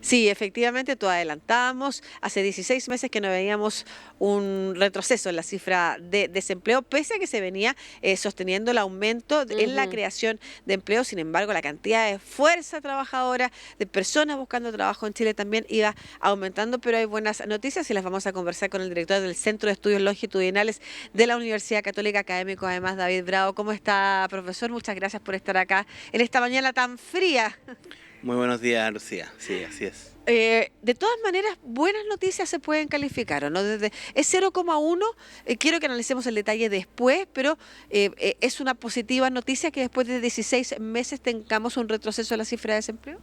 Sí, efectivamente, tú adelantábamos. Hace 16 meses que no veíamos un retroceso en la cifra de desempleo, pese a que se venía sosteniendo el aumento en la Ujú. creación de empleo. Sin embargo, la cantidad de fuerza trabajadora, de personas buscando trabajo en Chile también iba aumentando, pero hay buenas noticias y las vamos a conversar con el director del Centro de Estudios Longitudinales de la Universidad Católica Académico, además, David Bravo. ¿Cómo está, profesor? Muchas gracias por estar acá en esta mañana tan fría. Muy buenos días, Lucía. Sí, así es. De todas maneras, buenas noticias se pueden calificar, ¿o no? Es 0,1, quiero que analicemos el detalle después, pero es una positiva noticia que después de 16 meses tengamos un retroceso en la cifra de desempleo.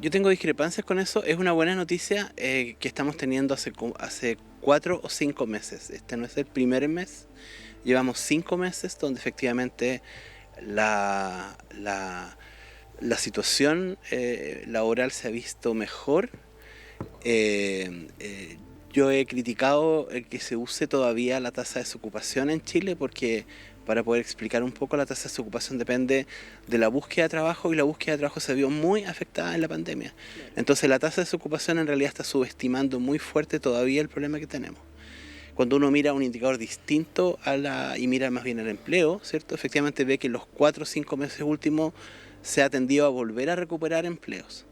Yo tengo discrepancias con eso. Es una buena noticia que estamos teniendo hace 4 o 5 meses. Este no es el primer mes. Llevamos 5 meses donde efectivamente la, la, la situación laboral se ha visto mejor. Eh, eh, yo he criticado el que se use todavía la tasa de desocupación en Chile porque, para poder explicar un poco, la tasa de desocupación depende de la búsqueda de trabajo y la búsqueda de trabajo se vio muy afectada en la pandemia. Entonces la tasa de desocupación en realidad está subestimando muy fuerte todavía el problema que tenemos. Cuando uno mira un indicador distinto y mira más bien el empleo, ¿cierto? Efectivamente ve que en los 4 o 5 meses últimos se ha tendido a volver a recuperar empleos.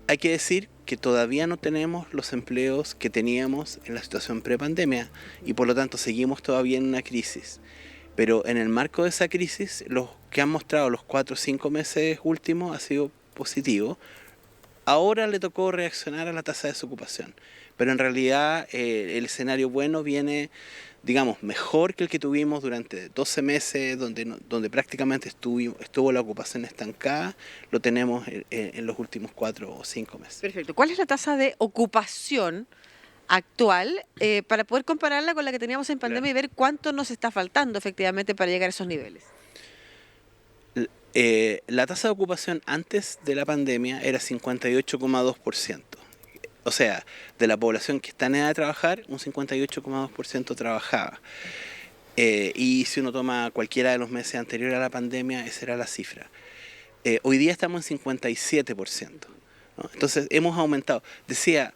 Hay que decir que todavía no tenemos los empleos que teníamos en la situación prepandemia y por lo tanto seguimos todavía en una crisis. Pero en el marco de esa crisis, lo que han mostrado los 4 o 5 meses últimos ha sido positivo. Ahora le tocó reaccionar a la tasa de desocupación, pero en realidad el escenario bueno viene, digamos, mejor que el que tuvimos durante 12 meses, donde prácticamente estuvo la ocupación estancada. Lo tenemos en los últimos 4 o 5 meses. Perfecto. ¿Cuál es la tasa de ocupación actual para poder compararla con la que teníamos en Claro. pandemia y ver cuánto nos está faltando efectivamente para llegar a esos niveles? La tasa de ocupación antes de la pandemia era 58,2%. O sea, de la población que está en edad de trabajar, un 58,2% trabajaba. Y si uno toma cualquiera de los meses anteriores a la pandemia, esa era la cifra. Hoy día estamos en 57%, ¿no? Entonces hemos aumentado. Decía,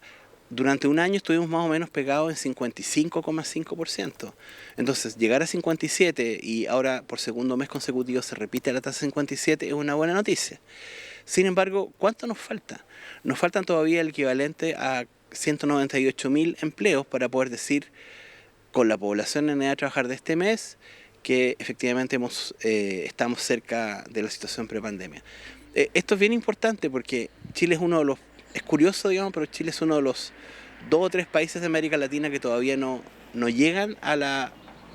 durante un año estuvimos más o menos pegados en 55,5%. Entonces llegar a 57 y ahora por segundo mes consecutivo se repite la tasa 57 es una buena noticia. Sin embargo, ¿cuánto nos falta? Nos faltan todavía el equivalente a 198.000 empleos para poder decir, con la población en edad de trabajar de este mes, que efectivamente estamos cerca de la situación prepandemia. Esto es bien importante porque Chile es uno de los, es curioso, digamos, pero Chile es uno de los 2 o 3 países de América Latina que todavía no llegan a la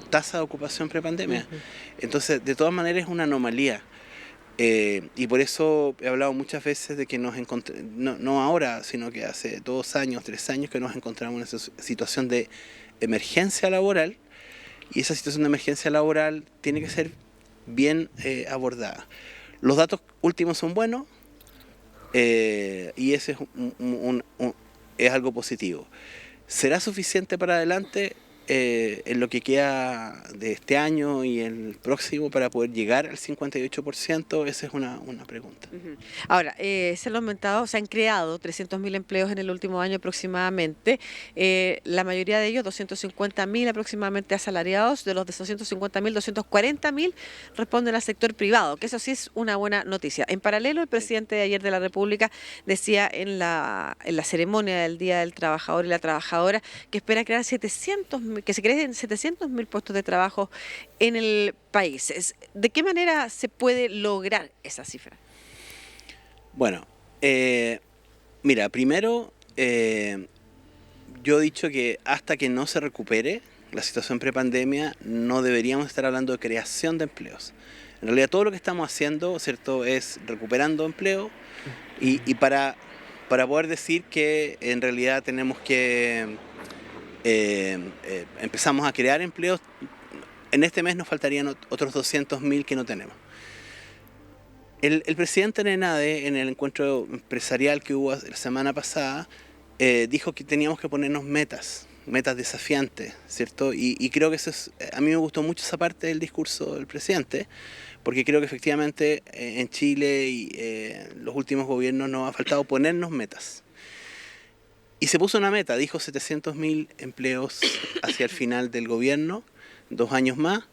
tasa de ocupación prepandemia. Ujú. Entonces, de todas maneras, es una anomalía. Y por eso he hablado muchas veces de que nos encontramos, no ahora, sino que hace 2 años, 3 años que nos encontramos en esa situación de emergencia laboral, y esa situación de emergencia laboral tiene que ser bien abordada. Los datos últimos son buenos y ese es algo positivo. ¿Será suficiente para adelante en lo que queda de este año y el próximo para poder llegar al 58%? Esa es una pregunta. Ujú. Ahora, se han aumentado, se han creado 300.000 empleos en el último año aproximadamente. La mayoría de ellos, 250.000 aproximadamente asalariados. De los 250.000, 240.000 responden al sector privado, que eso sí es una buena noticia. En paralelo, el presidente de ayer de la República decía en la ceremonia del Día del Trabajador y la Trabajadora que espera crear 700.000, que se creen 700.000 puestos de trabajo en el país. ¿De qué manera se puede lograr esa cifra? Bueno, mira, primero yo he dicho que hasta que no se recupere la situación prepandemia no deberíamos estar hablando de creación de empleos. En realidad todo lo que estamos haciendo, ¿cierto?, es recuperando empleo y para poder decir que en realidad tenemos que empezamos a crear empleos. En este mes nos faltarían otros 200.000 que no tenemos. El presidente Nenade, en el encuentro empresarial que hubo la semana pasada, dijo que teníamos que ponernos metas desafiantes, ¿cierto? Y creo que a mí me gustó mucho esa parte del discurso del presidente, porque creo que efectivamente en Chile y los últimos gobiernos nos ha faltado ponernos metas. Y se puso una meta, dijo 700.000 empleos hacia el final del gobierno, 2 años más,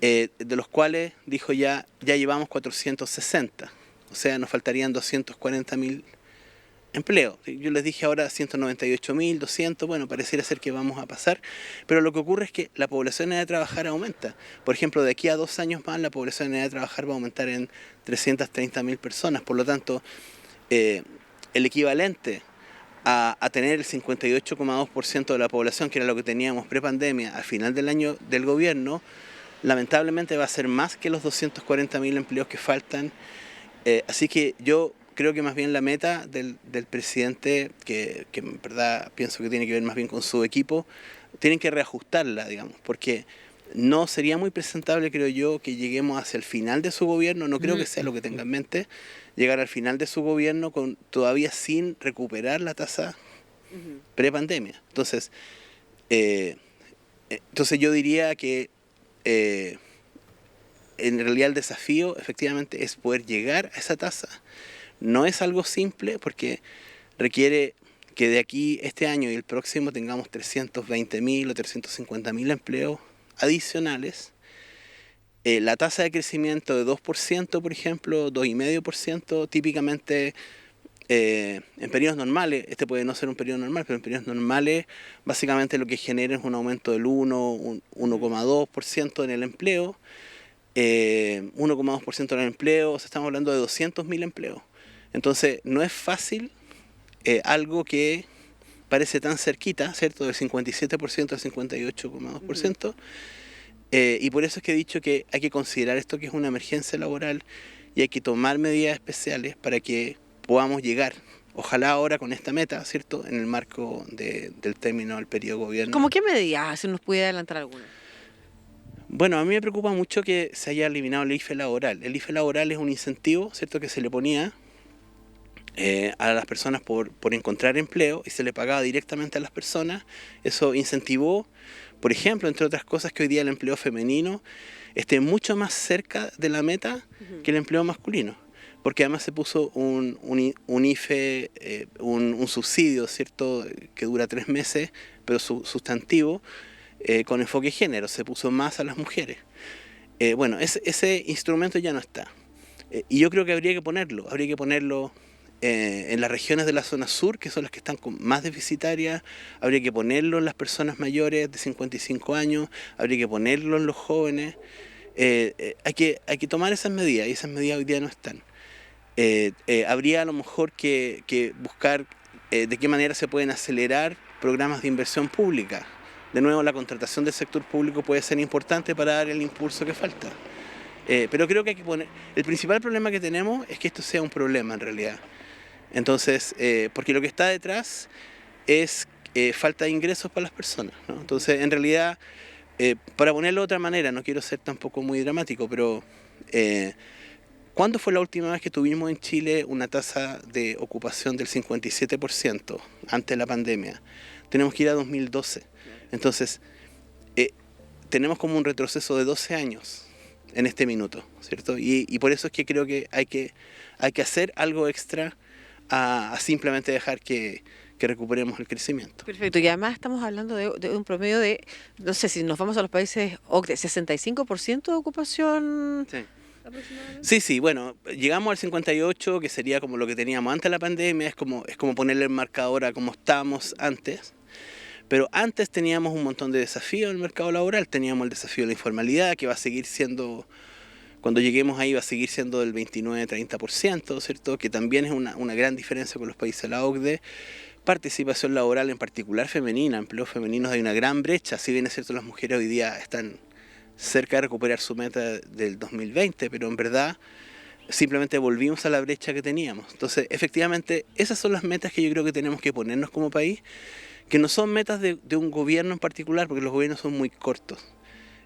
de los cuales dijo ya llevamos 460, o sea, nos faltarían 240.000 empleos. Yo les dije ahora 198.200, bueno, pareciera ser que vamos a pasar, pero lo que ocurre es que la población en edad de trabajar aumenta. Por ejemplo, de aquí a 2 años más la población en edad de trabajar va a aumentar en 330.000 personas, por lo tanto, el equivalente a tener el 58,2% de la población, que era lo que teníamos prepandemia, al final del año del gobierno, lamentablemente va a ser más que los 240.000 empleos que faltan. Así que yo creo que más bien la meta del presidente, que en verdad pienso que tiene que ver más bien con su equipo, tienen que reajustarla, digamos, porque no sería muy presentable, creo yo, que lleguemos hacia el final de su gobierno, no creo que sea lo que tenga en mente, llegar al final de su gobierno todavía sin recuperar la tasa prepandemia. Entonces yo diría que en realidad el desafío efectivamente es poder llegar a esa tasa. No es algo simple porque requiere que de aquí este año y el próximo tengamos 320.000 o 350.000 empleos adicionales. La tasa de crecimiento de 2%, por ejemplo, 2,5%, típicamente en periodos normales, este puede no ser un periodo normal, pero en periodos normales básicamente lo que genera es un aumento del 1,2% en el empleo, 1,2% en el empleo, o sea, estamos hablando de 200.000 empleos. Entonces no es fácil algo que parece tan cerquita, ¿cierto? Del 57% al 58,2%. Y por eso es que he dicho que hay que considerar esto que es una emergencia laboral y hay que tomar medidas especiales para que podamos llegar, ojalá ahora con esta meta, ¿cierto?, en el marco del término del periodo de gobierno. ¿Cómo qué medidas, si nos pudiera adelantar alguna? Bueno, a mí me preocupa mucho que se haya eliminado el IFE laboral. El IFE laboral es un incentivo, ¿cierto?, que se le ponía a las personas por encontrar empleo y se le pagaba directamente a las personas. Eso incentivó, por ejemplo, entre otras cosas, que hoy día el empleo femenino esté mucho más cerca de la meta que el empleo masculino, porque además se puso un IFE, un subsidio, ¿cierto?, que dura 3 meses, pero sustantivo, con enfoque género, se puso más a las mujeres. Bueno, ese instrumento ya no está. Y yo creo que habría que ponerlo en las regiones de la zona sur, que son las que están más deficitarias, habría que ponerlo en las personas mayores de 55 años, habría que ponerlo en los jóvenes. Hay que tomar esas medidas, y esas medidas hoy día no están. Habría a lo mejor que buscar de qué manera se pueden acelerar programas de inversión pública. De nuevo, la contratación del sector público puede ser importante para dar el impulso que falta. Pero creo que hay que poner... El principal problema que tenemos es que esto sea un problema en realidad. Entonces, porque lo que está detrás es falta de ingresos para las personas, ¿no? Entonces, en realidad, para ponerlo de otra manera, no quiero ser tampoco muy dramático, pero ¿cuándo fue la última vez que tuvimos en Chile una tasa de ocupación del 57% antes de la pandemia? Tenemos que ir a 2012. Entonces, tenemos como un retroceso de 12 años en este minuto, ¿cierto? Y por eso es que creo que hay que hacer algo extra a simplemente dejar que recuperemos el crecimiento. Perfecto, y además estamos hablando de un promedio de, no sé, si nos vamos a los países OCDE, 65% de ocupación. Sí. Sí, bueno, llegamos al 58, que sería como lo que teníamos antes de la pandemia, es como ponerle el marcador a como estábamos antes. Pero antes teníamos un montón de desafíos en el mercado laboral, teníamos el desafío de la informalidad, que va a seguir siendo, cuando lleguemos ahí va a seguir siendo del 29-30%, ¿cierto?, que también es una gran diferencia con los países de la OCDE. Participación laboral, en particular femenina, empleos femeninos, hay una gran brecha, si bien es cierto las mujeres hoy día están cerca de recuperar su meta del 2020, pero en verdad simplemente volvimos a la brecha que teníamos. Entonces, efectivamente, esas son las metas que yo creo que tenemos que ponernos como país, que no son metas de un gobierno en particular, porque los gobiernos son muy cortos.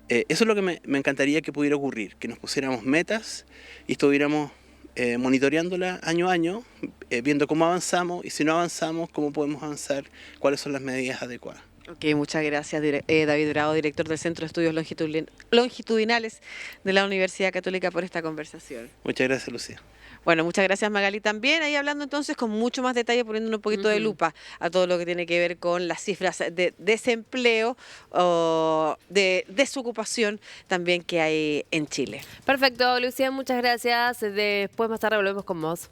Eso es lo que me encantaría que pudiera ocurrir, que nos pusiéramos metas y estuviéramos monitoreándolas año a año, viendo cómo avanzamos, y si no avanzamos, cómo podemos avanzar, cuáles son las medidas adecuadas. Ok, muchas gracias, David Bravo, director del Centro de Estudios Longitudinales de la Universidad Católica, por esta conversación. Muchas gracias, Lucía. Bueno, muchas gracias, Magali, también. Ahí hablando entonces con mucho más detalle, poniendo un poquito de lupa a todo lo que tiene que ver con las cifras de desempleo o de desocupación también que hay en Chile. Perfecto, Lucía, muchas gracias. Después más tarde volvemos con vos.